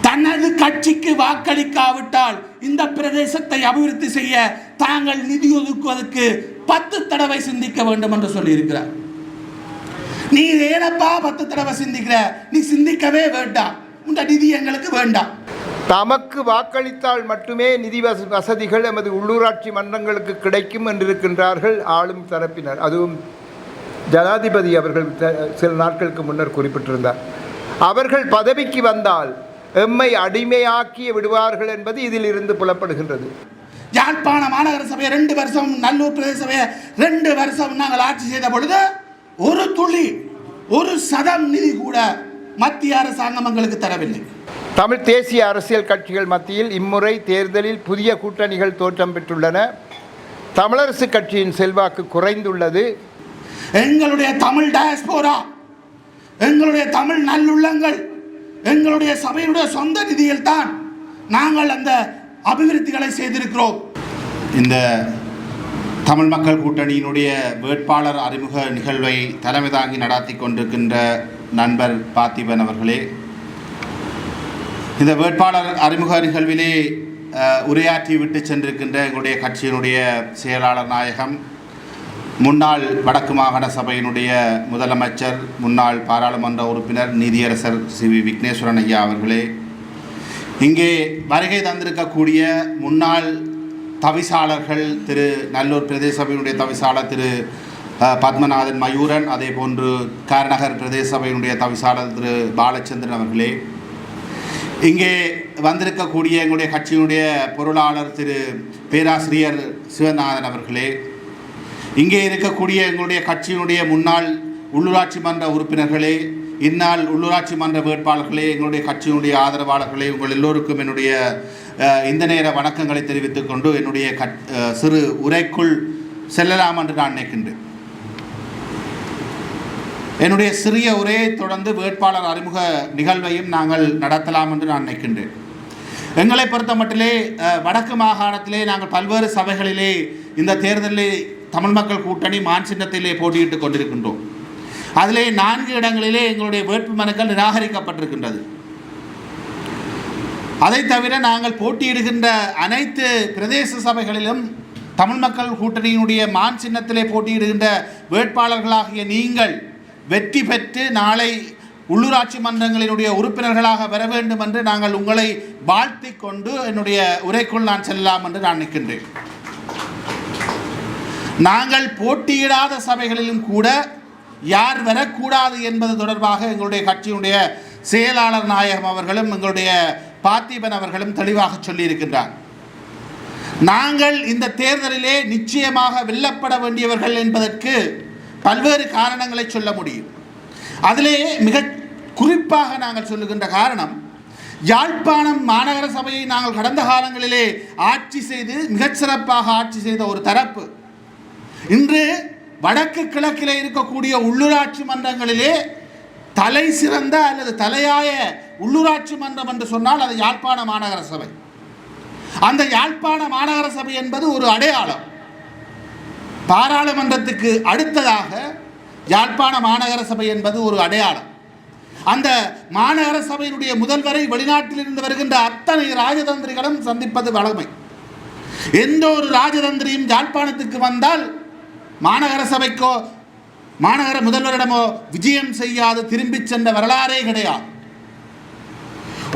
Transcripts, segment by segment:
தனது கட்சிக்கு வாக்களிக்காவிட்டால் இந்த பிரதேசத்தை அபிவிருத்தி செய்ய தாங்கள் நிதி ஒதுக்குவதற்கு 10 தடவை சிந்திக்க வேண்டும் என்று சொல்லியிருக்கிறார். நீ ஏனப்பா 10 தடவை சிந்திக்கிற? நீ சிந்திக்கவே வேண்டாம். இந்த நிதி எங்களுக்கு வேண்டாம். தமக்கு வாக்களித்தால் மட்டுமே நிதி வசதிகள் எமது உள்ளூராட்சி மன்றங்களுக்கு கிடைக்கும் என்றிருக்கின்றார்கள் ஆளும் தரப்பினர். அதுவும் ஜனாதிபதி அவர்கள் சில நாட்களுக்கு முன்னர் குறிப்பிட்டிருந்தார். அவர்கள் பதவிக்கு வந்தால் எம்மை அடிமையாக்கி விடுவார்கள் என்பது இதில் இருந்து புலப்படுகின்றது. யாழ்ப்பாண மாநகர சபையை 2 வருஷம், நல்லூர் பிரதேச சபையை 2 வருஷம் நாங்கள் ஆட்சி செய்த பொழுது ஒரு துளி, ஒரு சதம் நிதி கூட மத்திய அரசாங்கம் எங்களுக்கு தரவில்லை. தமிழ் தேசிய அரசியல் கட்சிகள் மத்தியில் இம்முறை தேர்தலில் புதிய கூட்டணிகள் தோற்றம் பெற்றுள்ளன. தமிழரசு கட்சியின் செல்வாக்கு குறைந்துள்ளது. எங்களுடைய தமிழ் டயஸ்போரா, எங்களுடைய தமிழ் நல்லுள்ளங்கள், எங்களுடைய சபையுடைய சொந்த நிதியில் தான் நாங்கள் அந்த அபிவிருத்திகளை செய்திருக்கிறோம். இந்த தமிழ் மக்கள் கூட்டணியினுடைய வேட்பாளர் அறிமுக நிகழ்வை தலைமை தாங்கி நடாத்தி கொண்டிருக்கின்ற நண்பர் பார்த்திபன் அவர்களே, இந்த வேட்பாளர் அறிமுக நிகழ்விலே உரையாற்றி விட்டு சென்றிருக்கின்ற எங்களுடைய கட்சியினுடைய செயலாளர் நாயகம், முன்னாள் வடக்கு மாகாண சபையினுடைய முதலமைச்சர், முன்னாள் பாராளுமன்ற உறுப்பினர், நீதியரசர் சி.வி. விக்னேஸ்வரன் ஐயா அவர்களே, இங்கே வருகை தந்திருக்கக்கூடிய முன்னாள் தவிசாளர்கள், திரு நல்லூர் பிரதேச சபையினுடைய தவிசாளர் திரு பத்மநாதன் மயூரன், அதே போன்று காரநகர் பிரதேச சபையினுடைய தவிசாளர் திரு பாலச்சந்திரன் அவர்களே, இங்கே வந்திருக்கக்கூடிய எங்களுடைய கட்சியினுடைய பொருளாளர் திரு பேராசிரியர் சிவநாதன் அவர்களே, இங்கே இருக்கக்கூடிய எங்களுடைய கட்சியினுடைய முன்னாள் உள்ளூராட்சி மன்ற உறுப்பினர்களே, இந்நாள் உள்ளூராட்சி மன்ற வேட்பாளர்களே, எங்களுடைய கட்சியினுடைய ஆதரவாளர்களே, உங்கள் எல்லோருக்கும் என்னுடைய இந்த நேர வணக்கங்களை தெரிவித்துக் கொண்டு என்னுடைய சிறு உரைக்குள் செல்லலாம் என்று நான் நினைக்கின்றேன். என்னுடைய சிறிய உரையை தொடர்ந்து வேட்பாளர் அறிமுக நிகழ்வையும் நாங்கள் நடத்தலாம் என்று நான் நினைக்கின்றேன். எங்களை பொறுத்த மட்டிலே வடக்கு மாகாணத்திலே நாங்கள் பல்வேறு சபைகளிலே இந்த தேர்தலில் தமிழ் மக்கள் கூட்டணி மான் சின்னத்திலே போட்டியிட்டு கொண்டிருக்கின்றோம். அதிலே 4 இடங்களிலே எங்களுடைய வேட்பு மனுக்கள் நிராகரிக்கப்பட்டிருக்கின்றது. அதை தவிர நாங்கள் போட்டியிடுகின்ற அனைத்து பிரதேச சபைகளிலும் தமிழ் மக்கள் கூட்டணியினுடைய மான் சின்னத்திலே போட்டியிடுகின்ற வேட்பாளர்களாகிய நீங்கள் வெற்றி பெற்று நாளை உள்ளூராட்சி மன்றங்களினுடைய உறுப்பினர்களாக வர வேண்டும் என்று நாங்கள் உங்களை வாழ்த்தி கொண்டு என்னுடைய உரைக்குள் நான் செல்லலாம் என்று நான் நிற்கின்றேன். நாங்கள் போட்டியிடாத சபைகளிலும் கூட யார் வரக்கூடாது என்பது தொடர்பாக எங்களுடைய கட்சியினுடைய செயலாளர் நாயகம் அவர்களும் எங்களுடைய பார்த்திபன் அவர்களும் தெளிவாக சொல்லியிருக்கின்றார். நாங்கள் இந்த தேர்தலிலே நிச்சயமாக வெல்லப்பட வேண்டியவர்கள் என்பதற்கு பல்வேறு காரணங்களை சொல்ல முடியும். அதிலே மிக குறிப்பாக நாங்கள் சொல்லுகின்ற காரணம், யாழ்ப்பாணம் மாநகர சபையை நாங்கள் கடந்த காலங்களிலே ஆட்சி செய்து மிகச்சிறப்பாக ஆட்சி செய்த ஒரு தரப்பு இன்று வடக்கு கிழக்கிலே இருக்கக்கூடிய உள்ளூராட்சி மன்றங்களிலே தலை சிறந்த அல்லது தலையாய உள்ளூராட்சி மன்றம் என்று சொன்னால் அது யாழ்ப்பாண மாநகர சபை. அந்த யாழ்ப்பாண மாநகர சபை என்பது ஒரு அடையாளம். பாராளுமன்றத்துக்கு அடுத்ததாக யாழ்ப்பாண மாநகர சபை என்பது ஒரு அடையாளம். அந்த மாநகர சபையினுடைய முதல்வரை வெளிநாட்டிலிருந்து வருகின்ற அத்தனை ராஜதந்திரிகளும் சந்திப்பது வழமை. எந்த ஒரு ராஜதந்திரியும் யாழ்ப்பாணத்துக்கு வந்தால் மாநகர சபைக்கோ மாநகர முதல்வரிடமோ விஜயம் செய்யாது திரும்பி சென்ற வரலாறே கிடையாது.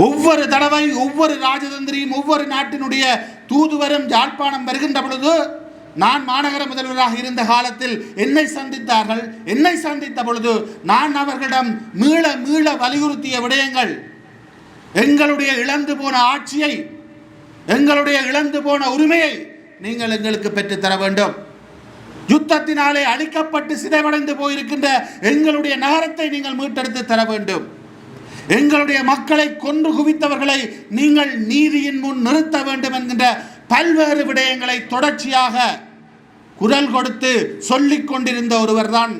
ஒவ்வொரு தடவை ஒவ்வொரு ராஜதந்திரியும் ஒவ்வொரு நாட்டினுடைய தூதுவரும் யாழ்ப்பாணம் வருகின்ற பொழுது, நான் மாநகர முதல்வராக இருந்த காலத்தில் என்னை சந்தித்தார்கள். என்னை சந்தித்த பொழுது நான் அவர்களிடம் மீள மீள வலியுறுத்திய விடயங்கள், எங்களுடைய இழந்து போன ஆட்சியை, எங்களுடைய இழந்து போன உரிமையை நீங்கள் எங்களுக்கு பெற்றுத்தர வேண்டும். யுத்தத்தினாலே அழிக்கப்பட்டு சிதைவடைந்து போயிருக்கின்ற எங்களுடைய நகரத்தை நீங்கள் மீட்டெடுத்து தர வேண்டும். எங்களுடைய மக்களை கொன்று குவித்தவர்களை நீங்கள் நீதியின் முன் நிறுத்த வேண்டும் என்கின்ற பல்வேறு விடயங்களை தொடர்ச்சியாக குரல் கொடுத்து சொல்லிக் கொண்டிருந்த ஒருவர் தான்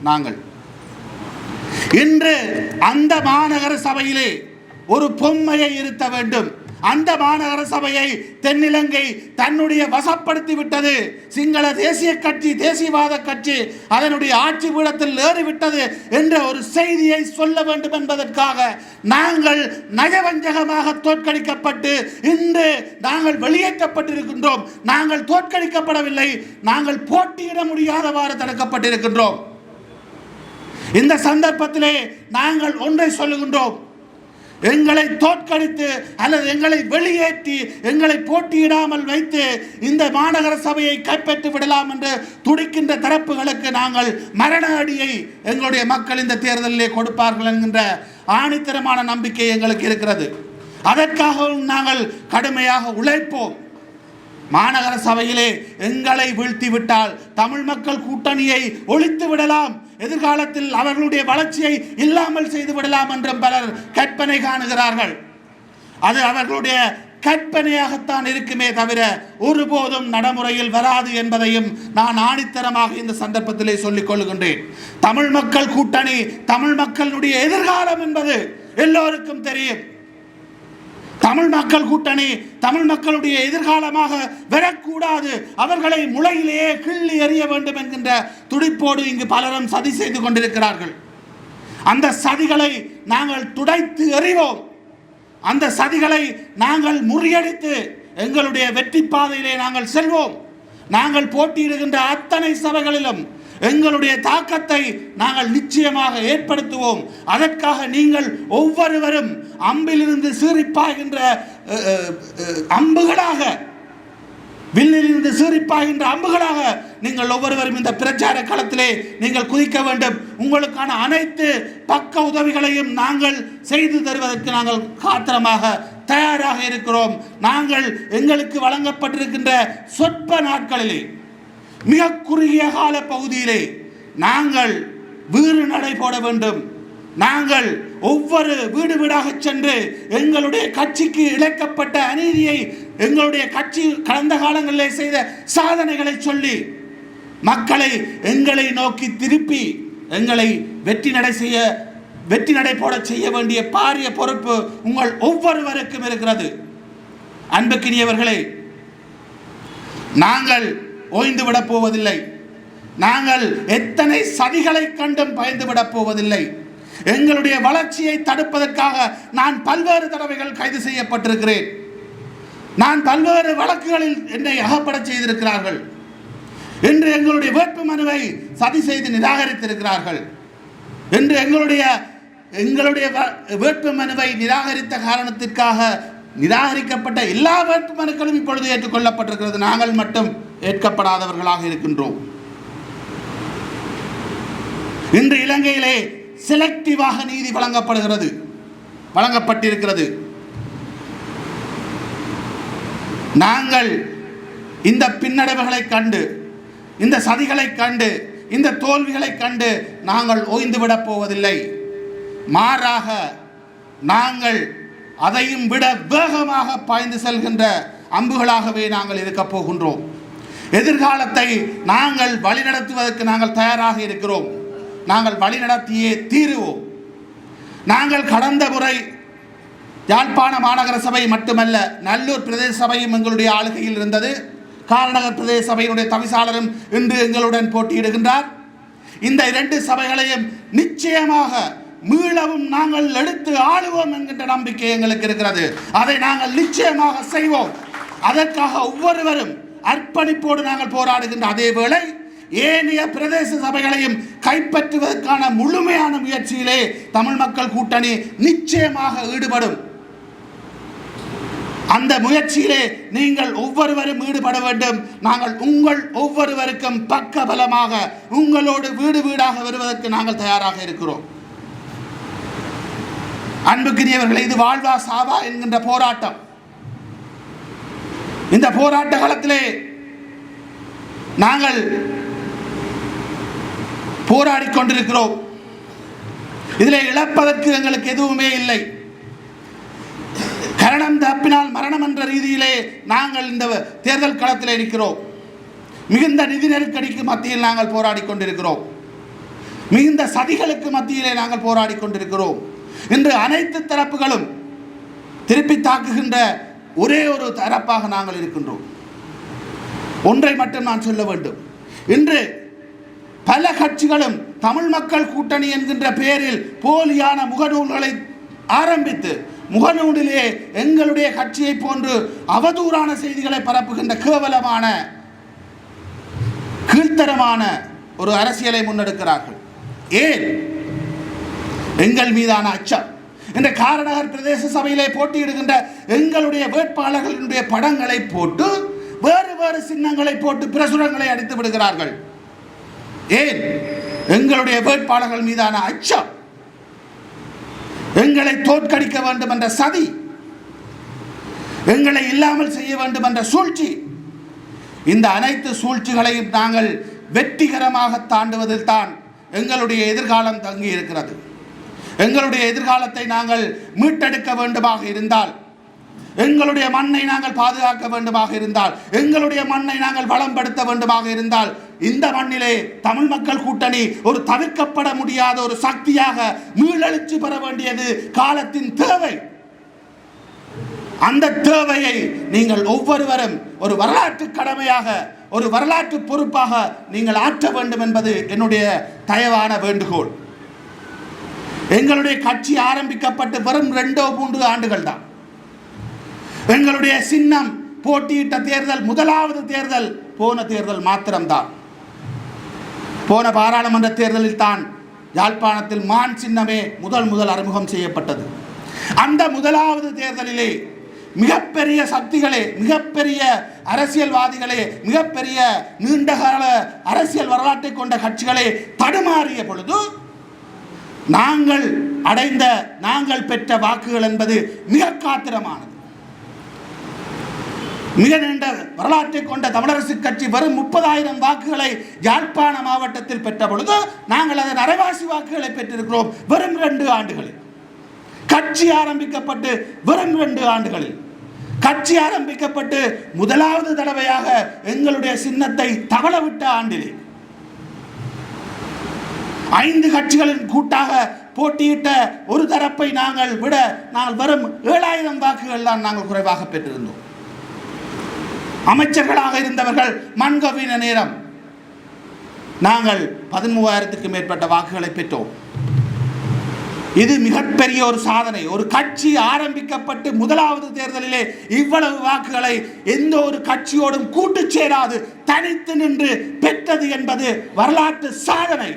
நாங்கள். இன்று அந்த மாநகர சபையிலே ஒரு பொம்மையை இருத்த வேண்டும். அந்த மாநகர சபையை தென்னிலங்கை தன்னுடைய வசப்படுத்தி விட்டது. சிங்கள தேசிய கட்சி, தேசியவாத கட்சி அதனுடைய ஆட்சி பீடத்தில் ஏறிவிட்டது என்ற ஒரு செய்தியை சொல்ல வேண்டும் என்பதற்காக நாங்கள் நயவஞ்சகமாக தோற்கடிக்கப்பட்டு இன்று நாங்கள் வெளியேற்றப்பட்டிருக்கின்றோம். நாங்கள் தோற்கடிக்கப்படவில்லை, நாங்கள் போட்டியிட முடியாதவாறு தடுக்கப்பட்டிருக்கின்றோம். இந்த சந்தர்ப்பத்திலே நாங்கள் ஒன்றை சொல்லுகின்றோம், எங்களை தோற்கடித்து அல்லது எங்களை வெளியேற்றி எங்களை போட்டியிடாமல் வைத்து இந்த மாநகர சபையை கைப்பற்றி விடலாம் என்று துடிக்கின்ற தரப்புகளுக்கு நாங்கள் மரண அடியை எங்களுடைய மக்கள் இந்த தேர்தலிலே கொடுப்பார்கள் என்கின்ற ஆணித்தரமான நம்பிக்கை எங்களுக்கு இருக்கிறது. அதற்காகவும் நாங்கள் கடுமையாக உழைப்போம். மாநகர சபையிலே எங்களை வீழ்த்தி விட்டால் தமிழ் மக்கள் கூட்டணியை ஒழித்து விடலாம், எதிர்காலத்தில் அவர்களுடைய வளர்ச்சியை இல்லாமல் செய்து விடலாம் என்றும் பலர் கற்பனை காணுகிறார்கள். அது அவர்களுடைய கற்பனையாகத்தான் இருக்குமே தவிர ஒருபோதும் நடைமுறையில் வராது என்பதையும் நான் ஆணித்தரமாக இந்த சந்தர்ப்பத்திலே சொல்லிக் கொள்கின்றேன். தமிழ் மக்கள் கூட்டணி, தமிழ் மக்களுடைய எதிர்காலம் என்பது எல்லோருக்கும் தெரியும். தமிழ் மக்கள் கூட்டணி தமிழ் மக்களுடைய எதிர்காலமாக வரக்கூடாது, அவர்களை முளையிலேயே கிள்ளி எறிய வேண்டும் என்கின்ற துடிப்போடு இங்கு பலரும் சதி செய்து கொண்டிருக்கிறார்கள். அந்த சதிகளை நாங்கள் துடைத்து எறிவோம். அந்த சதிகளை நாங்கள் முறியடித்து எங்களுடைய வெற்றி பாதையிலே நாங்கள் செல்வோம். நாங்கள் போட்டியிடுகின்ற அத்தனை சபைகளிலும் எங்களுடைய தாக்கத்தை நாங்கள் நிச்சயமாக ஏற்படுத்துவோம். அதற்காக நீங்கள் ஒவ்வொருவரும் அம்பிலிருந்து சீறிப்பாய்கின்ற அம்புகளாக, வில்லிலிருந்து சீறிப்பாய்கின்ற அம்புகளாக நீங்கள் ஒவ்வொருவரும் இந்த பிரச்சார களத்திலே நீங்கள் குதிக்க வேண்டும். உங்களுக்கான அனைத்து பக்க உதவிகளையும் நாங்கள் செய்து தருவதற்கு நாங்கள் காத்திரமாக தயாராக இருக்கிறோம். நாங்கள் எங்களுக்கு வழங்கப்பட்டிருக்கின்ற சொற்ப நாட்களிலே, மிக குறுகிய கால பகுதியிலே நாங்கள் வீறு நடை போட வேண்டும். நாங்கள் ஒவ்வொரு வீடு வீடாக சென்று எங்களுடைய கட்சிக்கு இழைக்கப்பட்ட அநீதியை, எங்களுடைய கட்சி கடந்த காலங்களிலே செய்த சாதனைகளை சொல்லி மக்களை எங்களை நோக்கி திருப்பி எங்களை வெற்றி நடை போட செய்ய வேண்டிய பாரிய பொறுப்பு உங்கள் ஒவ்வொருவருக்கும் இருக்கிறது. அன்புக்கினியவர்களே, நாங்கள் ஓய்ந்து விடப் போவதில்லை. நாங்கள் எத்தனை சதிகளை கண்டும் பயந்து விடப் போவதில்லை. எங்களுடைய வளர்ச்சியை தடுப்பதற்காக நான் பல்வேறு தடவைகள் கைது செய்யப்பட்டிருக்கிறேன். நான் பல்வேறு வழக்குகளில் என்னை அகப்பட செய்திருக்கிறார்கள். இன்று எங்களுடைய வேட்பு மனுவை சதி செய்து நிராகரித்திருக்கிறார்கள். இன்று எங்களுடைய வேட்பு மனுவை நிராகரித்த காரணத்திற்காக நிராகரிக்கப்பட்ட எல்லா வேட்பு மனுக்களும் இப்பொழுது ஏற்றுக்கொள்ளப்பட்டிருக்கிறது. நாங்கள் மட்டும் ஏற்கப்படாதவர்களாக இருக்கின்றோம். இன்று இலங்கையிலே செலக்டிவாக நீதி வழங்கப்பட்டிருக்கிறது. நாங்கள் இந்த பின்னடைவுகளை கண்டு, இந்த சதிகளை கண்டு, இந்த தோல்விகளை கண்டு நாங்கள் ஓய்ந்துவிடப் போவதில்லை. மாறாக நாங்கள் அதையும் விட வேகமாக பாய்ந்து செல்கின்ற அம்புகளாகவே நாங்கள் இருக்கப் போகின்றோம். எதிர்காலத்தை நாங்கள் வழிநடத்துவதற்கு நாங்கள் தயாராக இருக்கிறோம். நாங்கள் வழிநடத்தியே தீருவோம். நாங்கள் கடந்த முறை யாழ்ப்பாண மாநகர சபை மட்டுமல்ல, நல்லூர் பிரதேச சபையும் எங்களுடைய ஆளுகையில் இருந்தது. காரநகர் பிரதேச சபையினுடைய தவிசாளரும் இன்று எங்களுடன் போட்டியிடுகின்றார். இந்த 2 சபைகளையும் நிச்சயமாக மீளவும் நாங்கள் எடுத்து ஆளுவோம் என்கின்ற நம்பிக்கை எங்களுக்கு இருக்கிறது. அதை நாங்கள் நிச்சயமாக செய்வோம். அதற்காக ஒவ்வொருவரும் அர்ப்பணிப்போடு நாங்கள் போராடுகின்ற அதே வேளை ஏனைய பிரதேச சபைகளையும் கைப்பற்றுவதற்கான முழுமையான முயற்சியிலே தமிழ் மக்கள் கூட்டணி நிச்சயமாக ஈடுபடும். அந்த முயற்சியிலே நீங்கள் ஒவ்வொருவரும் ஈடுபட வேண்டும். நாங்கள் உங்கள் ஒவ்வொருவருக்கும் பக்க பலமாக உங்களோடு வீடு வீடாக வருவதற்கு நாங்கள் தயாராக இருக்கிறோம். அன்புக்குரியவர்களே, இது வாழ்வா சாவா என்கின்ற போராட்டம். இந்த போராட்ட காலத்திலே நாங்கள் போராடி கொண்டிருக்கிறோம். இதில் இழப்பதற்கு எங்களுக்கு எதுவுமே இல்லை. கரணம் தப்பினால் மரணம் என்ற ரீதியிலே நாங்கள் இந்த தேர்தல் களத்தில் இருக்கிறோம். மிகுந்த நிதி நெருக்கடிக்கு மத்தியில் நாங்கள் போராடி கொண்டிருக்கிறோம். மிகுந்த சதிகளுக்கு மத்தியிலே நாங்கள் போராடி கொண்டிருக்கிறோம். இன்று அனைத்து தரப்புகளும் திருப்பி தாக்குகின்ற ஒரே ஒரு தரப்பாக நாங்கள் இருக்கின்றோம். ஒன்றை மட்டும் நான் சொல்ல வேண்டும். இன்று பல கட்சிகளும் தமிழ் மக்கள் கூட்டணி என்கின்ற பெயரில் போலியான முகநூல்களை ஆரம்பித்து முகநூலிலே எங்களுடைய கட்சியை போன்று அவதூறான செய்திகளை பரப்புகின்ற கேவலமான கீழ்த்தரமான ஒரு அரசியலை முன்னெடுக்கிறார்கள். ஏன்? எங்கள் மீதான அச்சம். இந்த காரநகர் பிரதேச சபையிலே போட்டியிடுகின்ற எங்களுடைய வேட்பாளர்களுடைய படங்களை போட்டு வேறு வேறு சின்னங்களை போட்டு பிரசுரங்களை அடித்து விடுகிறார்கள். ஏன்? எங்களுடைய வேட்பாளர்கள் மீதான அச்சம், எங்களை தோற்கடிக்க வேண்டும் என்ற சதி, எங்களை இல்லாமல் செய்ய வேண்டும் என்ற சூழ்ச்சி. இந்த அனைத்து சூழ்ச்சிகளையும் நாங்கள் வெற்றிகரமாக தாண்டுவதில் தான் எங்களுடைய எதிர்காலம் தங்கி இருக்கிறது. எங்களுடைய எதிர்காலத்தை நாங்கள் மீட்டெடுக்க வேண்டுமாக இருந்தால், எங்களுடைய மண்ணை நாங்கள் பாதுகாக்க வேண்டுமாக இருந்தால், எங்களுடைய மண்ணை நாங்கள் வளம்படுத்த வேண்டுமாக இருந்தால், இந்த மண்ணிலே தமிழ் மக்கள் கூட்டணி ஒரு தவிர்க்கப்பட முடியாத ஒரு சக்தியாக மீளெழுச்சி பெற வேண்டியது காலத்தின் தேவை. அந்த தேவையை நீங்கள் ஒவ்வொருவரும் ஒரு வரலாற்று கடமையாக, ஒரு வரலாற்று பொறுப்பாக நீங்கள் ஆற்ற வேண்டும் என்பது என்னுடைய தயவான வேண்டுகோள். எங்களுடைய கட்சி ஆரம்பிக்கப்பட்டு வெறும் 2-3 ஆண்டுகள் தான். எங்களுடைய சின்னம் போட்டியிட்ட தேர்தல் முதலாவது தேர்தல் போன தேர்தல் மாத்திரம்தான். போன பாராளுமன்ற தேர்தலில் தான் யாழ்ப்பாணத்தில் மான் சின்னமே முதல் அறிமுகம் செய்யப்பட்டது. அந்த முதலாவது தேர்தலிலே மிகப்பெரிய சக்திகளே, மிகப்பெரிய அரசியல்வாதிகளே, மிகப்பெரிய நீண்டகால அரசியல் வரலாற்றை கொண்ட கட்சிகளே தடுமாறிய பொழுது நாங்கள் பெற்ற வாக்குகள் என்பது மிக காத்திரமானது. மிக நீண்ட வரலாற்றை கொண்ட தமிழரசு கட்சி வெறும் 30,000 வாக்குகளை யாழ்ப்பாண மாவட்டத்தில் பெற்ற பொழுது நாங்கள் அதன் அரைவாசி வாக்குகளை பெற்றிருக்கிறோம் வெறும் 2 ஆண்டுகளில். கட்சி ஆரம்பிக்கப்பட்டு வெறும் 2 ஆண்டுகளில். கட்சி ஆரம்பிக்கப்பட்டு முதலாவது தடவையாக எங்களுடைய சின்னத்தை தவளவிட்ட ஆண்டிலே 5 கட்சிகளின் கூட்டாக போட்டியிட்ட ஒரு தரப்பை நாங்கள் வெறும் 7,000 வாக்குகள் தான் நாங்கள் குறைவாக பெற்றிருந்தோம். அமைச்சர்களாக இருந்தவர்கள் மண்கவின நேரம் நாங்கள் 13,000க்கு மேற்பட்ட வாக்குகளை பெற்றோம். இது மிகப்பெரிய ஒரு சாதனை. ஒரு கட்சி ஆரம்பிக்கப்பட்டு முதலாவது தேர்தலிலே இவ்வளவு வாக்குகளை எந்த ஒரு கட்சியோடும் கூட்டு சேராது தனித்து நின்று பெற்றது என்பது வரலாற்று சாதனை.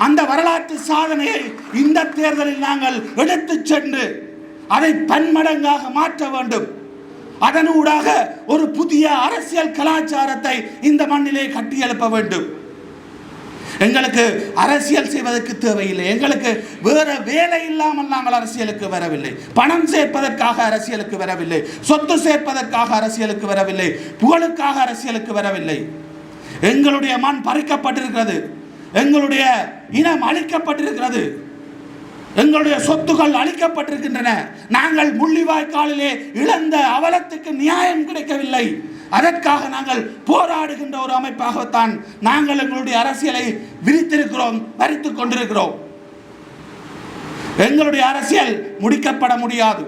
அந்த வரலாற்று சாதனையை இந்த தேர்தலில் நாங்கள் எடுத்துச் சென்று அதை பன்மடங்காக மாற்ற வேண்டும். அதனூடாக ஒரு புதிய அரசியல் கலாச்சாரத்தை இந்த மண்ணிலே கட்டியெழுப்ப வேண்டும். எங்களுக்கு அரசியல் செய்வதற்கு தேவையில்லை. எங்களுக்கு வேற வேலை இல்லாமல் நாங்கள் அரசியலுக்கு வரவில்லை. பணம் சேர்ப்பதற்காக அரசியலுக்கு வரவில்லை. சொத்து சேர்ப்பதற்காக அரசியலுக்கு வரவில்லை. புகழுக்காக அரசியலுக்கு வரவில்லை. எங்களுடைய மண் பறிக்கப்பட்டிருக்கிறது. எங்களுடைய இனம் அழிக்கப்பட்டிருக்கிறது. எங்களுடைய சொத்துக்கள் அழிக்கப்பட்டிருக்கின்றன. நாங்கள் முள்ளிவாய்க்காலிலே இழந்த அவலத்துக்கு நியாயம் கிடைக்கவில்லை. அதற்காக நாங்கள் போராடுகின்ற ஒரு அமைப்பாகத்தான் நாங்கள் எங்களுடைய அரசியலை விரித்திருக்கிறோம், வரித்துக் கொண்டிருக்கிறோம். எங்களுடைய அரசியல் முடிக்கப்பட முடியாது.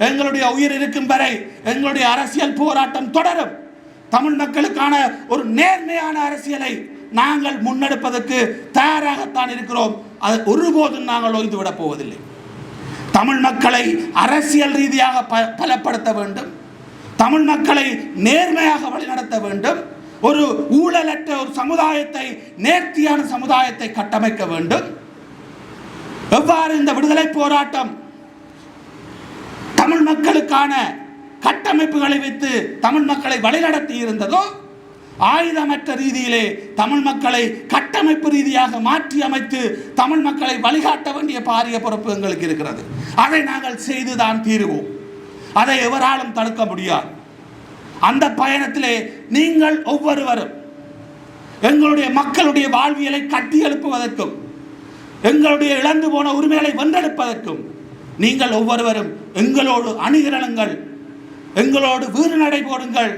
எங்களுடைய உயிர் இருக்கும் வரை எங்களுடைய அரசியல் போராட்டம் தொடரும். தமிழ் மக்களுக்கான ஒரு நேர்மையான அரசியலை நாங்கள் முன்னெடுப்பதற்கு தயாராகத்தான் இருக்கிறோம். அது ஒருபோதும் நாங்கள் ஓய்ந்துவிடப் போவதில்லை. தமிழ் மக்களை அரசியல் ரீதியாக பலப்படுத்த வேண்டும். தமிழ் மக்களை நேர்மையாக வழிநடத்த வேண்டும். ஒரு ஊழலற்ற ஒரு சமுதாயத்தை, நேர்த்தியான சமுதாயத்தை கட்டமைக்க வேண்டும். எவ்வாறு இந்த விடுதலை போராட்டம் தமிழ் மக்களுக்கான கட்டமைப்புகளை வைத்து தமிழ் மக்களை வழிநடத்தி இருந்ததோ, ஆயுதமற்ற ரீதியிலே தமிழ் மக்களை கட்டமைப்பு ரீதியாக மாற்றி அமைத்து தமிழ் மக்களை வழிகாட்ட வேண்டிய பாரிய பொறுப்பு எங்களுக்கு இருக்கிறது. அதை நாங்கள் செய்துதான் தீருவோம். அதை எவராலும் தடுக்க முடியாது. அந்த பயணத்திலே நீங்கள் ஒவ்வொருவரும் எங்களுடைய மக்களுடைய வாழ்வியலை கட்டி எழுப்புவதற்கும், எங்களுடைய இழந்து போன உரிமைகளை வென்றெடுப்பதற்கும் நீங்கள் ஒவ்வொருவரும் எங்களோடு அணிதிரளுங்கள், எங்களோடு வீறு நடை போடுங்கள்.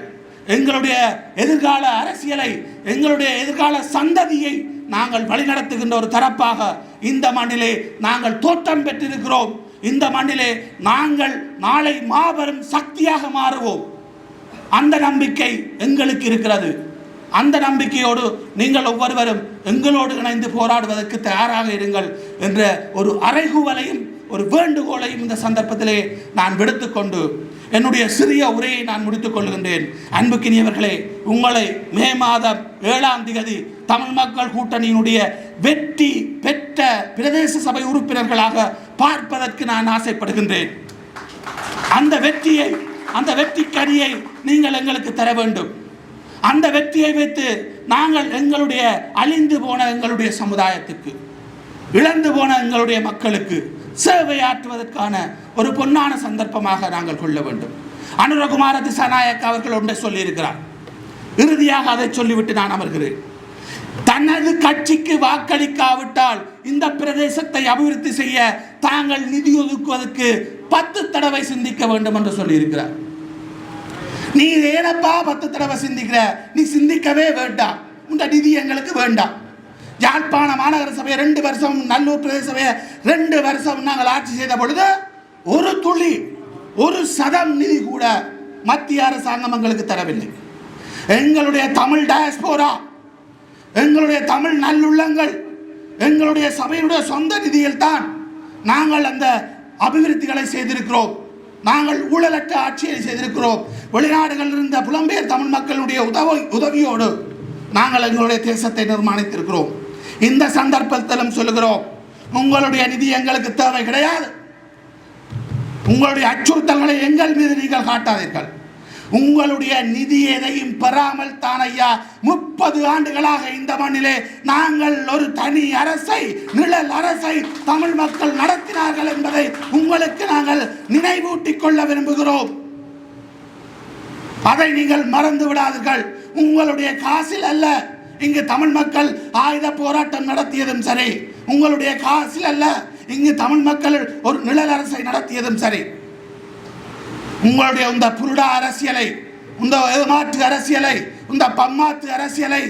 எங்களுடைய எதிர்கால அரசியலை, எங்களுடைய எதிர்கால சந்ததியை நாங்கள் வழிநடத்துகின்ற ஒரு தரப்பாக இந்த மண்ணிலே நாங்கள் தோற்றம் பெற்றிருக்கிறோம். இந்த மண்ணிலே நாங்கள் நாளை மாபெரும் சக்தியாக மாறுவோம். அந்த நம்பிக்கை எங்களுக்கு இருக்கிறது. அந்த நம்பிக்கையோடு நீங்கள் ஒவ்வொருவரும் எங்களோடு இணைந்து போராடுவதற்கு தயாராக இருங்கள் என்ற ஒரு அறைகூவலையும் ஒரு வேண்டுகோளையும் இந்த சந்தர்ப்பத்திலே நான் விடுத்துக்கொண்டு என்னுடைய சிறிய உரையை நான் முடித்துக் கொள்கின்றேன். அன்புக்கினியவர்களே, உங்களை மே மாதம் 7ஆம் தேதி தமிழ் மக்கள் கூட்டணியினுடைய வெற்றி பெற்ற பிரதேச சபை உறுப்பினர்களாக பார்ப்பதற்கு நான் ஆசைப்படுகின்றேன். அந்த வெற்றிக்கனியை நீங்கள் எங்களுக்கு தர வேண்டும். அந்த வெற்றியை வைத்து நாங்கள் எங்களுடைய அழிந்து போன எங்களுடைய சமுதாயத்துக்கு, இழந்து போன எங்களுடைய மக்களுக்கு சேவையாற்றுவதற்கான ஒரு பொன்னான சந்தர்ப்பமாக நாங்கள் கொள்ள வேண்டும். அனுரகுமார திசாநாயக்க அவர்கள் ஒன்றை சொல்லியிருக்கிறார். இறுதியாக அதை சொல்லிவிட்டு நான் அமர்கிறேன். தனது கட்சிக்கு வாக்களிக்காவிட்டால் இந்த பிரதேசத்தை அபிவிருத்தி செய்ய தாங்கள் நிதி ஒதுக்குவதற்கு 10 தடவை சிந்திக்க வேண்டும் என்று சொல்லியிருக்கிறார். நீ ஏனப்பா 10 தடவை சிந்திக்கிற? நீ சிந்திக்கவே வேண்டாம். இந்த நிதி எங்களுக்கு வேண்டாம். யாழ்ப்பாண மாநகர சபையை 2 வருஷம், நல்லூர் பிரதேச சபையை 2 வருஷம் நாங்கள் ஆட்சி செய்த பொழுது ஒரு துளி, ஒரு சதம் நிதி கூட மத்திய அரசாங்கம் எங்களுக்கு தரவில்லை. எங்களுடைய தமிழ் டயஸ்போரா, எங்களுடைய தமிழ் நல்லுள்ளங்கள், எங்களுடைய சபையுடைய சொந்த நிதியில் தான் நாங்கள் அந்த அபிவிருத்திகளை செய்திருக்கிறோம். நாங்கள் ஊழலற்ற ஆட்சியை செய்திருக்கிறோம். வெளிநாடுகளில் இருந்த புலம்பெயர் தமிழ் மக்களுடைய உதவியோடு நாங்கள் எங்களுடைய தேசத்தை நிர்மாணித்திருக்கிறோம். இந்த சந்தர்ப்பத்திலும் சொல்லுகிறோம், உங்களுடைய நிதி எங்களுக்கு தேவை கிடையாது. உங்களுடைய அச்சுறுத்தல்களை எங்கள் மீது நீங்கள் காட்டாதீர்கள். உங்களுடைய நிதி எதையும் பெறாமல் தான் ஐயா 30 ஆண்டுகளாக இந்த மண்ணிலே நாங்கள் ஒரு தனி அரசை, நிழல் அரசை தமிழ் மக்கள் நடத்தினார்கள் என்பதை உங்களுக்கு நாங்கள் நினைவூட்டிக் கொள்ள விரும்புகிறோம். அதை நீங்கள் மறந்து விடாதீர்கள். உங்களுடைய காசில் அல்ல இங்கு தமிழ் மக்கள் ஆயுத போராட்டம் நடத்தியதும் சரி, உங்களுடைய காசில் அல்ல இங்கு தமிழ் மக்கள் ஒரு நிழல் அரசை நடத்தியதும் சரி. உங்களுடைய இந்த புருடா அரசியலை, இந்த ஏமாற்று அரசியலை, இந்த பம்மாத்து அரசியலை,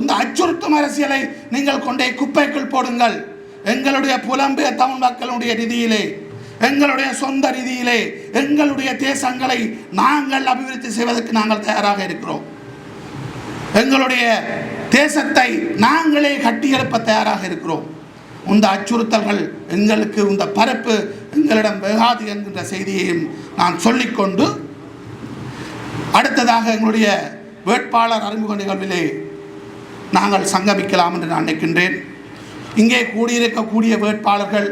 இந்த அச்சுறுத்தும் அரசியலை நீங்கள் கொண்டே குப்பைக்குள் போடுங்கள். எங்களுடைய புலம்பெயர் தமிழ் மக்களுடைய நிதியிலே, எங்களுடைய சொந்த நிதியிலே எங்களுடைய தேசங்களை நாங்கள் அபிவிருத்தி செய்வதற்கு நாங்கள் தயாராக இருக்கிறோம். எங்களுடைய தேசத்தை நாங்களே கட்டியெழுப்ப தயாராக இருக்கிறோம். இந்த அச்சுறுத்தல்கள் எங்களுக்கு, இந்த பரப்பு எங்களிடம் வேகாது என்கின்ற செய்தியையும் நான் சொல்லிக்கொண்டு அடுத்ததாக எங்களுடைய வேட்பாளர் அறிமுக நிகழ்விலே நாங்கள் சங்கமிக்கலாம் என்று நான் நினைக்கின்றேன். இங்கே கூடியிருக்கக்கூடிய வேட்பாளர்கள்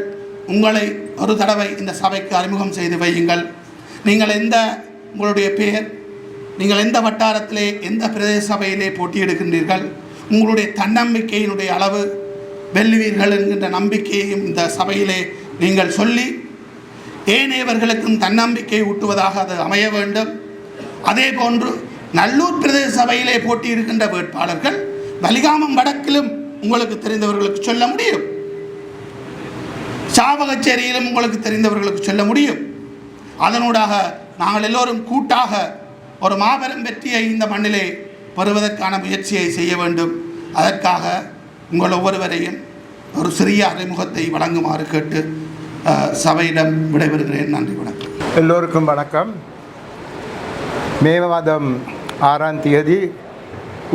உங்களை ஒரு தடவை இந்த சபைக்கு அறிமுகம் செய்து வையுங்கள். நீங்கள் உங்களுடைய பெயர், நீங்கள் எந்த வட்டாரத்திலே, எந்த பிரதேச சபையிலே போட்டியிடுகின்றீர்கள், உங்களுடைய தன்னம்பிக்கையினுடைய அளவு, வெல்லுவீர்கள் என்கின்ற நம்பிக்கையையும் இந்த சபையிலே நீங்கள் சொல்லி ஏனையவர்களுக்கும் தன்னம்பிக்கை ஊட்டுவதாக அது அமைய வேண்டும். அதே போன்று நல்லூர் பிரதேச சபையிலே போட்டியிடுகின்ற வேட்பாளர்கள் வலிகாமம் வடக்கிலும் உங்களுக்கு தெரிந்தவர்களுக்கு சொல்ல முடியும், சாவகச்சேரியிலும் உங்களுக்கு தெரிந்தவர்களுக்கு சொல்ல முடியும். அதனூடாக நாங்கள் எல்லோரும் கூட்டாக ஒரு மாபெரும் வெற்றியை இந்த மண்ணிலே பெறுவதற்கான முயற்சியை செய்ய வேண்டும். அதற்காக உங்கள் ஒவ்வொருவரையும் ஒரு சிறிய அறிமுகத்தை வழங்குமாறு கேட்டு சபையிடம் விடைபெறுகிறேன். நன்றி, வணக்கம். எல்லோருக்கும் வணக்கம். மே மாதம் 6ஆம் தேதி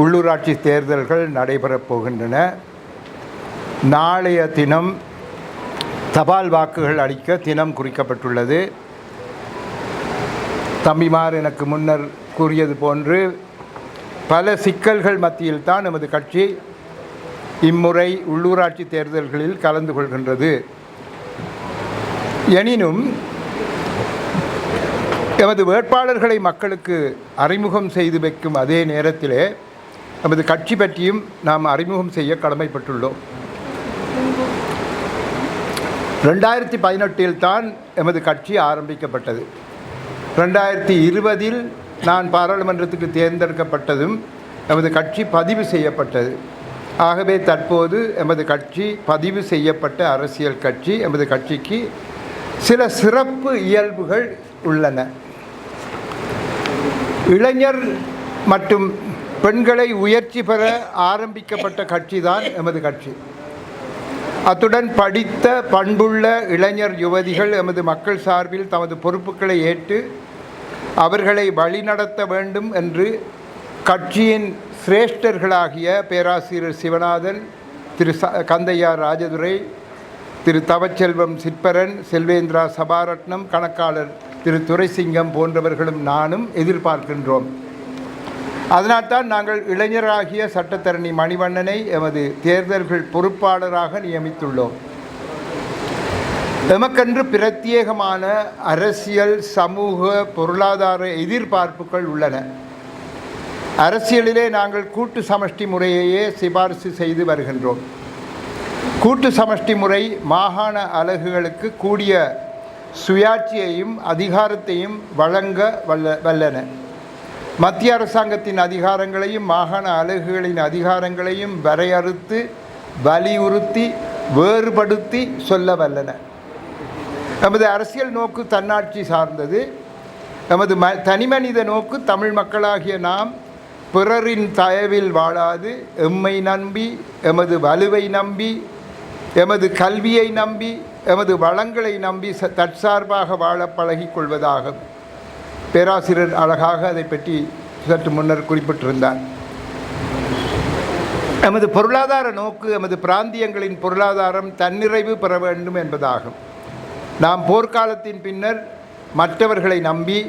உள்ளூராட்சி தேர்தல்கள் நடைபெறப் போகின்றன. நாளைய தினம் தபால் வாக்குகள் அளிக்க தினம் குறிக்கப்பட்டுள்ளது. தம்பிமார் எனக்கு முன்னர் கூறியது போன்று பல சிக்கல்கள் மத்தியில் தான் நமது கட்சி இம்முறை உள்ளூராட்சி தேர்தல்களில் கலந்து கொள்கின்றது. எனினும் எமது வேட்பாளர்களை மக்களுக்கு அறிமுகம் செய்து வைக்கும் அதே நேரத்திலே நமது கட்சி பற்றியும் நாம் அறிமுகம் செய்ய கடமைப்பட்டுள்ளோம். 2018 தான் எமது கட்சி ஆரம்பிக்கப்பட்டது. 2020 நான் பாராளுமன்றத்துக்கு தேர்ந்தெடுக்கப்பட்டதும் எமது கட்சி பதிவு செய்யப்பட்டது. ஆகவே தற்போது எமது கட்சி பதிவு செய்யப்பட்ட அரசியல் கட்சி. எமது கட்சிக்கு சில சிறப்பு இயல்புகள் உள்ளன. இளைஞர் மற்றும் பெண்களை உயர்ச்சி பெற ஆரம்பிக்கப்பட்ட கட்சி தான் எமது கட்சி. அத்துடன் படித்த பண்புள்ள இளைஞர் யுவதிகள் எமது மக்கள் சார்பில் தமது பொறுப்புகளை ஏற்று அவர்களை வழிநடத்த வேண்டும் என்று கட்சியின் சிரேஷ்டர்களாகிய பேராசிரியர் சிவநாதன், திரு கந்தையா ராஜதுரை, திரு தவச்செல்வம் சிற்பரன், செல்வேந்திரா சபாரட்னம், கணக்காளர் திரு துரைசிங்கம் போன்றவர்களும் நானும் எதிர்பார்க்கின்றோம். அதனால்தான் நாங்கள் இளைஞராகிய சட்டத்தரணி மணிவண்ணனை எமது தேர்தல்கள் பொறுப்பாளராக நியமித்துள்ளோம். எமக்கென்று பிரத்யேகமான அரசியல், சமூக, பொருளாதார எதிர்பார்ப்புகள் உள்ளன. அரசியலிலே நாங்கள் கூட்டு சமஷ்டி முறையையே சிபாரிசு செய்து வருகின்றோம். கூட்டு சமஷ்டி முறை மாகாண அலகுகளுக்கு கூடிய சுயாட்சியையும் அதிகாரத்தையும் வழங்க வல்லன. மத்திய அரசாங்கத்தின் அதிகாரங்களையும் மாகாண அலகுகளின் அதிகாரங்களையும் வரையறுத்து வலியுறுத்தி வேறுபடுத்தி சொல்ல வல்லன. நமது அரசியல் நோக்கு தன்னாட்சி சார்ந்தது. நமது தனிமனித நோக்கு தமிழ் மக்களாகிய நாம் பிறரின் தயவில் வாழாது எம்மை நம்பி, எமது வலுவை நம்பி, எமது கல்வியை நம்பி, எமது வளங்களை நம்பி தற்சார்பாக வாழ பழகிக் கொள்வதாகும். பேராசிரியர் அழகாக அதை பற்றி சற்று முன்னர் குறிப்பிட்டிருந்தார். எமது பொருளாதார நோக்கு எமது பிராந்தியங்களின் பொருளாதாரம் தன்னிறைவு பெற வேண்டும் என்பதாகும். நாம் போர்க்காலத்தின் பின்னர் மற்றவர்களை நம்பி,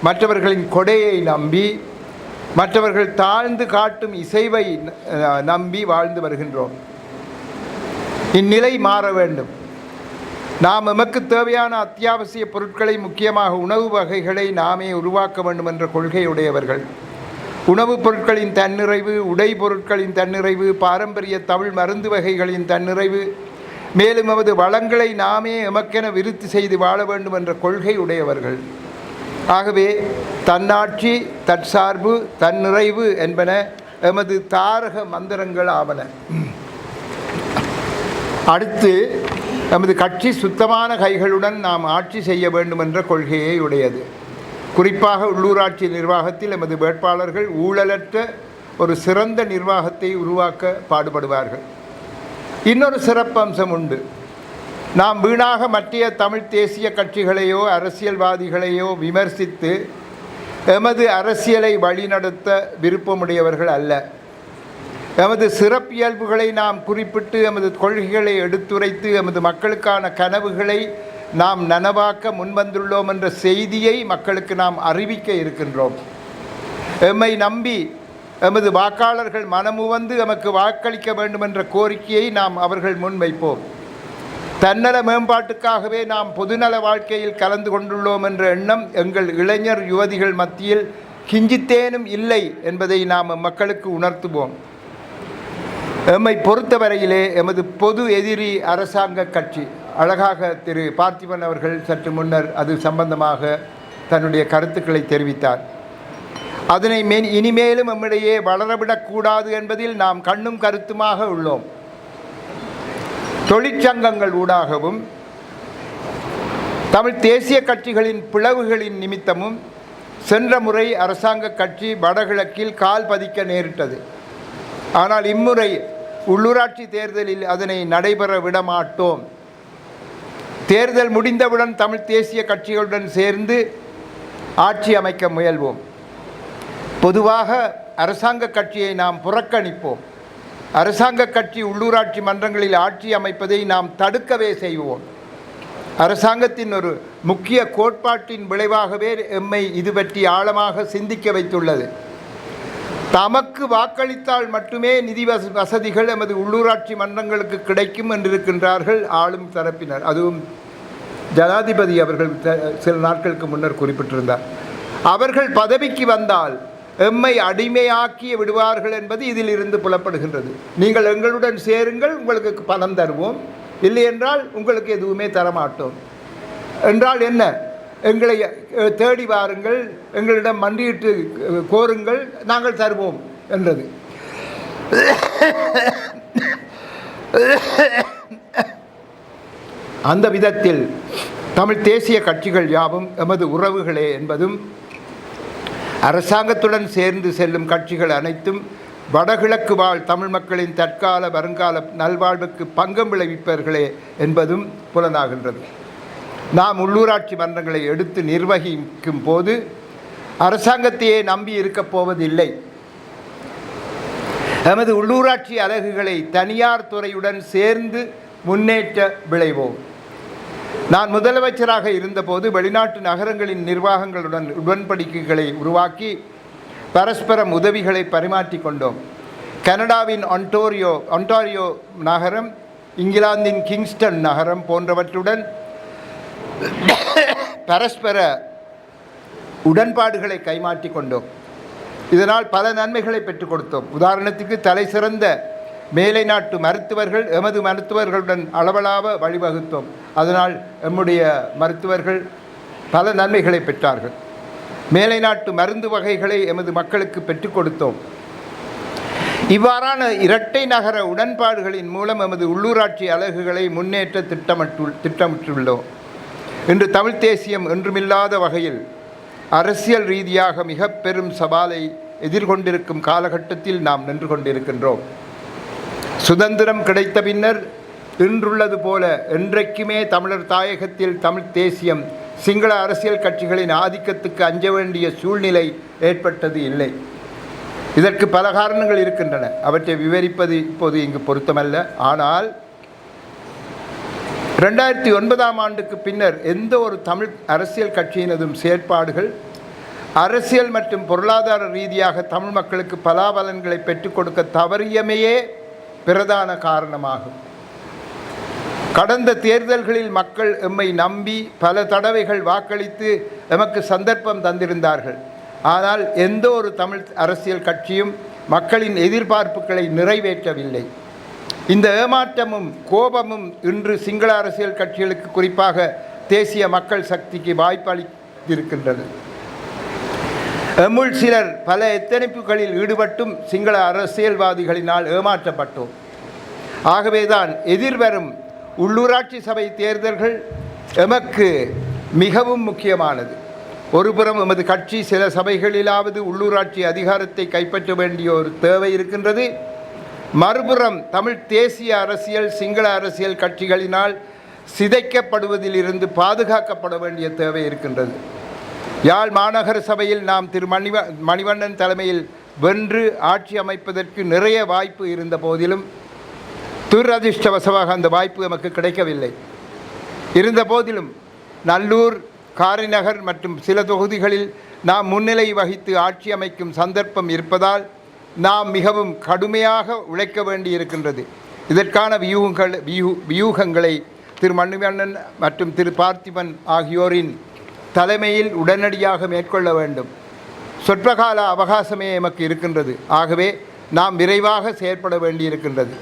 மற்றவர்களின் கொடையை நம்பி, மற்றவர்கள் தாழ்ந்து காட்டும் இசைவை நம்பி வாழ்ந்து வருகின்றோம். இந்நிலை மாற வேண்டும். நாம் எமக்கு தேவையான அத்தியாவசிய பொருட்களை, முக்கியமாக உணவு வகைகளை நாமே உருவாக்க வேண்டும் என்ற கொள்கையுடையவர்கள். உணவுப் பொருட்களின் தன்னிறைவு, உடை பொருட்களின் தன்னிறைவு, பாரம்பரிய தமிழ் மருந்து வகைகளின் தன்னிறைவு, மேலும் எமது வளங்களை நாமே எமக்கென விருத்தி செய்து வாழ வேண்டும் என்ற கொள்கை உடையவர்கள். ஆகவே தன்னாட்சி, தற்சார்பு, தன்னிறைவு என்பன எமது தாரக மந்திரங்கள் ஆவன. அடுத்து, நமது கட்சி சுத்தமான கைகளுடன் நாம் ஆட்சி செய்ய வேண்டும் என்ற கொள்கையை உடையது. குறிப்பாக உள்ளூராட்சி நிர்வாகத்தில் எமது வேட்பாளர்கள் ஊழலற்ற ஒரு சிறந்த நிர்வாகத்தை உருவாக்க பாடுபடுவார்கள். இன்னொரு சிறப்பம்சம் உண்டு. நாம் வீணாக மற்ற தமிழ் தேசிய கட்சிகளையோ அரசியல்வாதிகளையோ விமர்சித்து எமது அரசியலை வழிநடத்த விருப்பமுடையவர்கள் அல்ல. எமது சிறப்பியல்புகளை நாம் குறிப்பிட்டு, எமது கொள்கைகளை எடுத்துரைத்து, எமது மக்களுக்கான கனவுகளை நாம் நனவாக்க முன்வந்துள்ளோம் என்ற செய்தியை மக்களுக்கு நாம் அறிவிக்க இருக்கின்றோம். எம்மை நம்பி எமது வாக்காளர்கள் மனமுவந்து எமக்கு வாக்களிக்க வேண்டும் என்ற கோரிக்கையை நாம் அவர்கள் முன்வைப்போம். தன்னல மேம்பாட்டுக்காகவே நாம் பொதுநல வாழ்க்கையில் கலந்து கொண்டுள்ளோம் என்ற எண்ணம் எங்கள் இளைஞர் யுவதிகள் மத்தியில் கிஞ்சித்தேனும் இல்லை என்பதை நாம் மக்களுக்கு உணர்த்துவோம். எம்மை பொறுத்தவரையிலே எமது பொது எதிரி அரசாங்க கட்சி. அழகாக திரு பார்த்திபன் அவர்கள் சற்று முன்னர் அது சம்பந்தமாக தன்னுடைய கருத்துக்களை தெரிவித்தார். அதனை இனிமேலும் நம்மிடையே வளரவிடக்கூடாது என்பதில் நாம் கண்ணும் கருத்துமாக உள்ளோம். தொழிற்சங்கங்கள் ஊடாகவும் தமிழ் தேசிய கட்சிகளின் பிளவுகளின் நிமித்தமும் சென்ற முறை அரசாங்க கட்சி வடகிழக்கில் கால் பதிக்க நேரிட்டது. ஆனால் இம்முறை உள்ளூராட்சி தேர்தலில் அதனை நடைபெற விடமாட்டோம். தேர்தல் முடிந்தவுடன் தமிழ் தேசிய கட்சிகளுடன் சேர்ந்து ஆட்சி அமைக்க முயல்வோம். பொதுவாக அரசாங்க கட்சியை நாம் புறக்கணிப்போம். அரசாங்க கட்சி உள்ளூராட்சி மன்றங்களில் ஆட்சி அமைப்பதை நாம் தடுக்கவே செய்வோம். அரசாங்கத்தின் ஒரு முக்கிய கோட்பாட்டின் விளைவாகவே எம்மை இது பற்றி ஆழமாக சிந்திக்க வைத்துள்ளது. தமக்கு வாக்களித்தால் மட்டுமே நிதி வசதிகள் எமது உள்ளூராட்சி மன்றங்களுக்கு கிடைக்கும் என்றிருக்கின்றார்கள் ஆளும் தரப்பினர். அதுவும் ஜனாதிபதி அவர்கள் சில நாட்களுக்கு முன்னர் குறிப்பிட்டிருந்தார். அவர்கள் பதவிக்கு வந்தால் எம்மை அடிமையாக்கி விடுவார்கள் என்பது இதில் இருந்து புலப்படுகின்றது. நீங்கள் எங்களுடன் சேருங்கள், உங்களுக்கு பணம் தருவோம், இல்லை என்றால் உங்களுக்கு எதுவுமே தரமாட்டோம். என்றால் என்ன? எங்களை தேடி வாருங்கள், எங்களிடம் மண்டியிட்டு கோருங்கள், நாங்கள் தருவோம் என்றது. அந்த விதத்தில் தமிழ் தேசிய கட்சிகள் யாவும் எமது உறவுகளே என்பதும், அரசாங்கத்துடன் சேர்ந்து செல்லும் கட்சிகள் அனைத்தும் வடகிழக்கு வாழ் தமிழ் மக்களின் தற்கால வருங்கால நல்வாழ்வுக்கு பங்கம் விளைவிப்பவர்களே என்பதும் புலனாகின்றது. நாம் உள்ளூராட்சி மன்றங்களை எடுத்து நிர்வகிக்கும் போது அரசாங்கத்தையே நம்பி இருக்கப் போவதில்லை. எமது உள்ளூராட்சி அலகுகளை தனியார் துறையுடன் சேர்ந்து முன்னேற்ற விளைவோம். நான் முதலமைச்சராக இருந்தபோது வெளிநாட்டு நகரங்களின் நிர்வாகங்களுடன் உடன்படிக்கைகளை உருவாக்கி பரஸ்பரம் உதவிகளை பரிமாற்றிக் கொண்டோம். கனடாவின் ஒன்டாரியோ நகரம், இங்கிலாந்தின் கிங்ஸ்டன் நகரம் போன்றவற்றுடன் பரஸ்பர உடன்பாடுகளை கைமாற்றிக் கொண்டோம். இதனால் பல நன்மைகளை பெற்றுக் கொடுத்தோம். உதாரணத்துக்கு தலை சிறந்த மேலை நாட்டு மருத்துவர்கள் எமது மருத்துவர்களுடன் அளவலாவ வழிவகுத்தோம். அதனால் எம்முடைய மருத்துவர்கள் பல நன்மைகளை பெற்றார்கள். மேலை நாட்டு மருந்து வகைகளை எமது மக்களுக்கு பெற்றுக் கொடுத்தோம். இவ்வாறான இரட்டை நகர உடன்பாடுகளின் மூலம் எமது உள்ளூராட்சி அலகுகளை முன்னேற்ற திட்டமிட்டுள்ளோம். இன்று தமிழ் தேசியம் என்றுமில்லாத வகையில் அரசியல் ரீதியாக மிக பெரும் சவாலை எதிர்கொண்டிருக்கும் காலகட்டத்தில் நாம் நின்று கொண்டிருக்கின்றோம். சுதந்திரம் கிடைத்த பின்னர் இன்றுள்ளது போல என்றைக்குமே தமிழர் தாயகத்தில் தமிழ் தேசியம் சிங்கள அரசியல் கட்சிகளின் ஆதிக்கத்துக்கு அஞ்ச வேண்டிய சூழ்நிலை ஏற்பட்டது இல்லை. இதற்கு பல காரணங்கள் இருக்கின்றன. அவற்றை விவரிப்பது இப்போது இங்கு பொருத்தமல்ல. ஆனால் 2009ஆம் ஆண்டுக்கு பின்னர் எந்த ஒரு தமிழ் அரசியல் கட்சியினதும் செயற்பாடுகள் அரசியல் மற்றும் பொருளாதார ரீதியாக தமிழ் மக்களுக்கு பலாபலன்களை பெற்றுக் கொடுக்க தவறியமையே பிரதான காரணமாகும். கடந்த தேர்தல்களில் மக்கள் எம்மை நம்பி பல தடவைகள் வாக்களித்து எமக்கு சந்தர்ப்பம் தந்திருந்தார்கள். ஆனால் எந்த ஒரு தமிழ் அரசியல் கட்சியும் மக்களின் எதிர்பார்ப்புகளை நிறைவேற்றவில்லை. இந்த ஏமாற்றமும் கோபமும் இன்று சிங்கள அரசியல் கட்சிகளுக்கு, குறிப்பாக தேசிய மக்கள் சக்திக்கு வாய்ப்பளித்திருக்கின்றது. எம்முள் சிலர் பல எத்தனைப்புகளில் ஈடுபட்டும் சிங்கள அரசியல்வாதிகளினால் ஏமாற்றப்பட்டோம். ஆகவேதான் எதிர்வரும் உள்ளூராட்சி சபை தேர்தல்கள் எமக்கு மிகவும் முக்கியமானது. ஒருபுறம் எமது கட்சி சில சபைகளிலாவது உள்ளூராட்சி அதிகாரத்தை கைப்பற்ற வேண்டிய ஒரு தேவை இருக்கின்றது. மறுபுறம் தமிழ் தேசிய அரசியல் சிங்கள அரசியல் கட்சிகளினால் சிதைக்கப்படுவதிலிருந்து பாதுகாக்கப்பட வேண்டிய தேவை இருக்கின்றது. யாழ் மாநகர சபையில் நாம் திரு மணிவண்ணன் தலைமையில் வென்று ஆட்சி அமைப்பதற்கு நிறைய வாய்ப்பு இருந்த போதிலும் துரதிர்ஷ்டவசமாக அந்த வாய்ப்பு நமக்கு கிடைக்கவில்லை. இருந்த போதிலும் நல்லூர், காரிநகர் மற்றும் சில தொகுதிகளில் நாம் முன்னிலை வகித்து ஆட்சி அமைக்கும் சந்தர்ப்பம் இருப்பதால் நாம் மிகவும் கடுமையாக உழைக்க வேண்டி இருக்கின்றது. இதற்கான வியூகங்களை திரு மணிவண்ணன் மற்றும் திரு பார்த்திபன் ஆகியோரின் தலைமையில் உடனடியாக மேற்கொள்ள வேண்டும். சொற்பகால அவகாசமே எமக்கு இருக்கின்றது. ஆகவே நாம் விரைவாக செயற்பட வேண்டியிருக்கின்றது.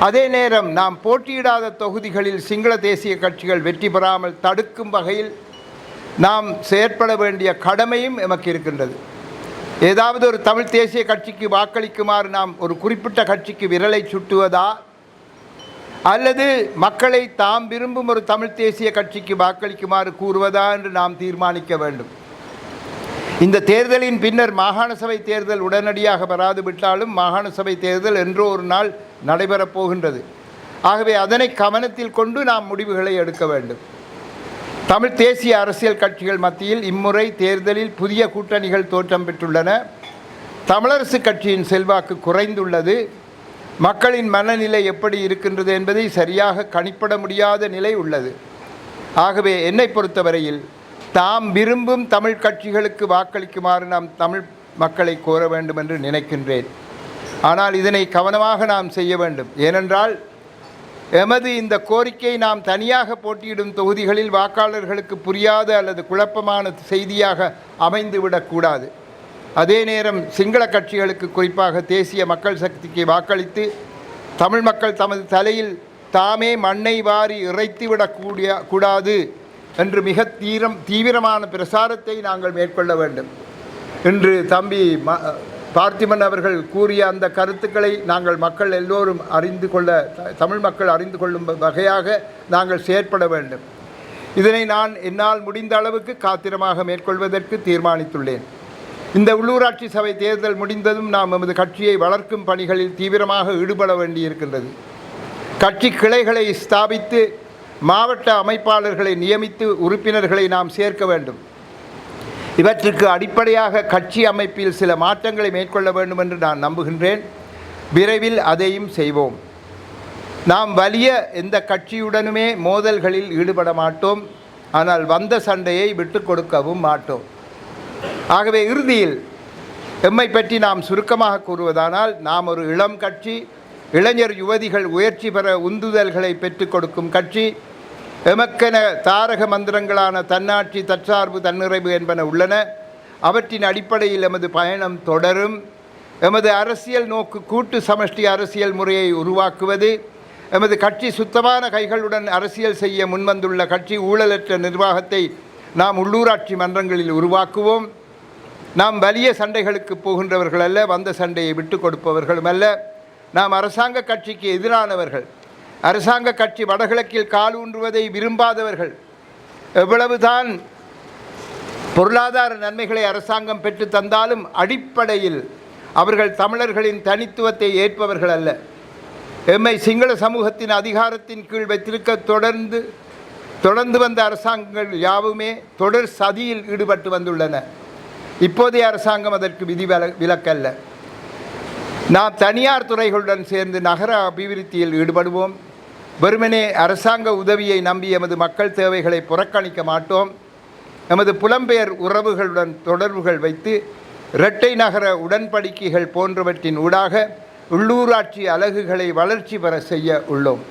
அதே நேரம் நாம் போட்டியிடாத தொகுதிகளில் சிங்கள தேசிய கட்சிகள் வெற்றி பெறாமல் தடுக்கும் வகையில் நாம் செயற்பட வேண்டிய கடமையும் எமக்கு இருக்கின்றது. ஏதாவது ஒரு தமிழ் தேசிய கட்சிக்கு வாக்களிக்குமாறு நாம் ஒரு குறிப்பிட்ட கட்சிக்கு விரலை சுட்டுவதா, அல்லது மக்களை தாம் விரும்பும் ஒரு தமிழ் தேசிய கட்சிக்கு வாக்களிக்குமாறு கூறுவதா என்று நாம் தீர்மானிக்க வேண்டும். இந்த தேர்தலின் பின்னர் மாகாண சபை தேர்தல் உடனடியாக வராது விட்டாலும் மாகாண சபை தேர்தல் என்றோ ஒரு நாள் நடைபெறப் போகின்றது. ஆகவே அதனை கவனத்தில் கொண்டு நாம் முடிவுகளை எடுக்க வேண்டும். தமிழ் தேசிய அரசியல் கட்சிகள் மத்தியில் இம்முறை தேர்தலில் புதிய கூட்டணிகள் தோற்றம் பெற்றுள்ளன. தமிழரசு கட்சியின் செல்வாக்கு குறைந்துள்ளது. மக்களின் மனநிலை எப்படி இருக்கின்றது என்பதை சரியாக கணிப்பிட முடியாத நிலை உள்ளது. ஆகவே என்னை பொறுத்தவரையில் தாம் விரும்பும் தமிழ் கட்சிகளுக்கு வாக்களிக்குமாறு நாம் தமிழ் மக்களை கோர வேண்டும் என்று நினைக்கின்றேன். ஆனால் இதனை கவனமாக நாம் செய்ய வேண்டும். ஏனென்றால் எமது இந்த கோரிக்கை நாம் தனியாக போட்டியிடும் தொகுதிகளில் வாக்காளர்களுக்கு புரியாத அல்லது குழப்பமான செய்தியாக அமைந்துவிடக்கூடாது. அதே நேரம் சிங்கள கட்சிகளுக்கு, குறிப்பாக தேசிய மக்கள் சக்திக்கு வாக்களித்து தமிழ் மக்கள் தமது தலையில் தாமே மண்ணை வாரி இறைத்துவிடக்கூடாது என்று மிக தீவிரமான பிரசாரத்தை நாங்கள் மேற்கொள்ள வேண்டும். இன்று தம்பி பார்த்திபன் அவர்கள் கூறிய அந்த கருத்துக்களை நாங்கள் மக்கள் எல்லோரும் தமிழ் மக்கள் அறிந்து கொள்ளும் வகையாக நாங்கள் செயற்பட வேண்டும். இதனை நான் என்னால் முடிந்த அளவுக்கு காத்திரமாக மேற்கொள்வதற்கு தீர்மானித்துள்ளேன். இந்த உள்ளூராட்சி சபை தேர்தல் முடிந்ததும் நாம் நமது கட்சியை வளர்க்கும் பணிகளில் தீவிரமாக ஈடுபட வேண்டியிருக்கின்றது. கட்சி கிளைகளை ஸ்தாபித்து மாவட்ட அமைப்பாளர்களை நியமித்து உறுப்பினர்களை நாம் சேர்க்க வேண்டும். இவற்றுக்கு அடிப்படையாக கட்சி அமைப்பில் சில மாற்றங்களை மேற்கொள்ள வேண்டும் என்று நான் நம்புகின்றேன். விரைவில் அதையும் செய்வோம். நாம் வலிய எந்த கட்சியுடனுமே மோதல்களில் ஈடுபட மாட்டோம். ஆனால் வந்த சண்டையை விட்டு கொடுக்கவும் மாட்டோம். ஆகவே இறுதியில் எம்மை பற்றி நாம் சுருக்கமாக கூறுவதானால், நாம் ஒரு இளம் கட்சி, இளைஞர் யுவதிகள் உயர்ச்சி பெற உந்துதல்களை பெற்றுக் கொடுக்கும் கட்சி. எமக்கென தாரக மந்திரங்களான தன்னாட்சி, தற்சார்பு, தன்னிறைவு என்பன உள்ளன. அவற்றின் அடிப்படையில் எமது பயணம் தொடரும். எமது அரசியல் நோக்கு கூட்டு சமஷ்டி அரசியல் முறையை உருவாக்குவது. எமது கட்சி சுத்தமான கைகளுடன் அரசியல் செய்ய முன்வந்துள்ள கட்சி. ஊழலற்ற நிர்வாகத்தை நாம் உள்ளூராட்சி மன்றங்களில் உருவாக்குவோம். நாம் வலிய சண்டைகளுக்கு போகின்றவர்கள் அல்ல, வந்த சண்டையை விட்டு கொடுப்பவர்களும் அல்ல. நாம் அரசாங்க கட்சிக்கு எதிரானவர்கள். அரசாங்க கட்சி வடகிழக்கில் கால் ஊன்றுவதை விரும்பாதவர்கள். எவ்வளவுதான் பொருளாதார நன்மைகளை அரசாங்கம் பெற்று தந்தாலும் அடிப்படையில் அவர்கள் தமிழர்களின் தனித்துவத்தை ஏற்பவர்கள் அல்ல. எம்மை சிங்கள சமூகத்தின் அதிகாரத்தின் கீழ் வைத்திருக்க தொடர்ந்து வந்த அரசாங்கங்கள் யாவுமே தொடர் சதியில் ஈடுபட்டு வந்துள்ளன. இப்போதைய அரசாங்கம் அதற்கு விலக்கல்ல. நாம் தனியார் துறைகளுடன் சேர்ந்து நகர அபிவிருத்தியில் ஈடுபடுவோம். வெறுமனே அரசாங்க உதவியை நம்பி எமது மக்கள் தேவைகளை புறக்கணிக்க மாட்டோம். எமது புலம்பெயர் உறவுகளுடன் தொடர்புகள் வைத்து இரட்டை நகர உடன்படிக்கைகள் போன்றவற்றின் ஊடாக உள்ளூராட்சி அலகுகளை வளர்ச்சி பெற செய்ய உள்ளோம்.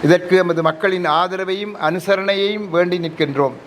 இதற்கு எமது மக்களின் ஆதரவையும் அனுசரணையையும் வேண்டி நிற்கின்றோம்.